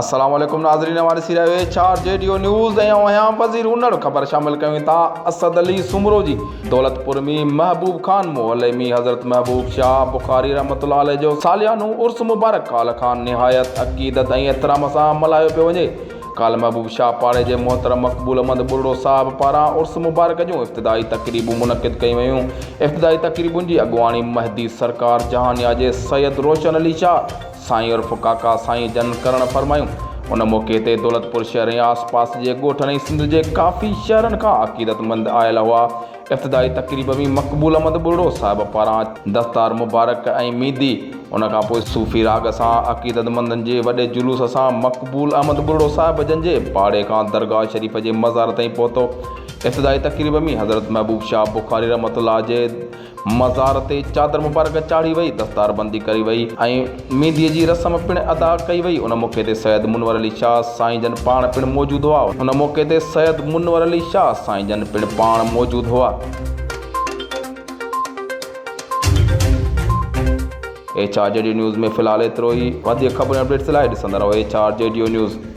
अस्सलाम वालेकुम नाज़रीन, हमारे सिरा HRJDO न्यूज़ यहाँ पज़ीर हुनर ख़बर शामिल कयूं था। असद अली सुमरो जी दौलतपुर में महबूब खान मोहल्ले में हज़रत महबूब शाह बुखारी रहमतुल्लाह अलैह जो सालियानो उर्स मुबारक काल खान निहायत अक़ीदत ऐं एहतराम सां मल्हायो पियो वञे। काल महबूब शाह पाड़े जे मोहतरम मक़बूल अहमद बुर्रो साहब पारां उर्स मुबारक जूं इब्तिदाई तक़रीबूं मुनक़िद कयूं वयूं। इब्तिदाई तक़रीबुनि जी अॻुवाणी महदी सरकार जहानिया जे सैयद रोशन अली शाह साईं उर्फ़ काका साईं जन करण फरमायूं। उन मौक़े ते दौलतपुर शहर ऐं आसपास जे ॻोठनि ऐं सिंध जे काफ़ी शहरनि खां अक़ीदतमंद आयल हुआ। इब्तिदाई तक़रीब में मक़बूल अहमद बुर्रो साहब पारां दस्तार मुबारक ऐं मीदी, उन खां पोइ सूफ़ी राग सां अक़ीदतमंदनि जे वॾे जुलूस सां मक़बूल अहमद बुर्रो साहब जन जे पाड़े खां दरगाह शरीफ़ जे मज़ार ताईं पहुतो। इब्तिदाई तक़रीब में हज़रत महबूब शाह बुखारी रहमतुल्लाह जे मज़ार ते चादर मुबारक चाढ़ी वई, दस्तारबंदी करी वई ऐं मेंदीअ जी रस्म पिणु अदा कई वई। उन मौक़े ते सैयद मुनवर अली शाह साईं जन पाण पिणु मौजूदु हुआ। उन मौक़े ते सैयद मुनवर अली शाह साईं जन पिणु पाण मौजूदु हुआ। HRJDO न्यूज़ में फ़िलहाल एतिरो ई। वधीक ख़बरूं अपडेट्स लाइ ॾिसंदा रहो HRJDO न्यूज़।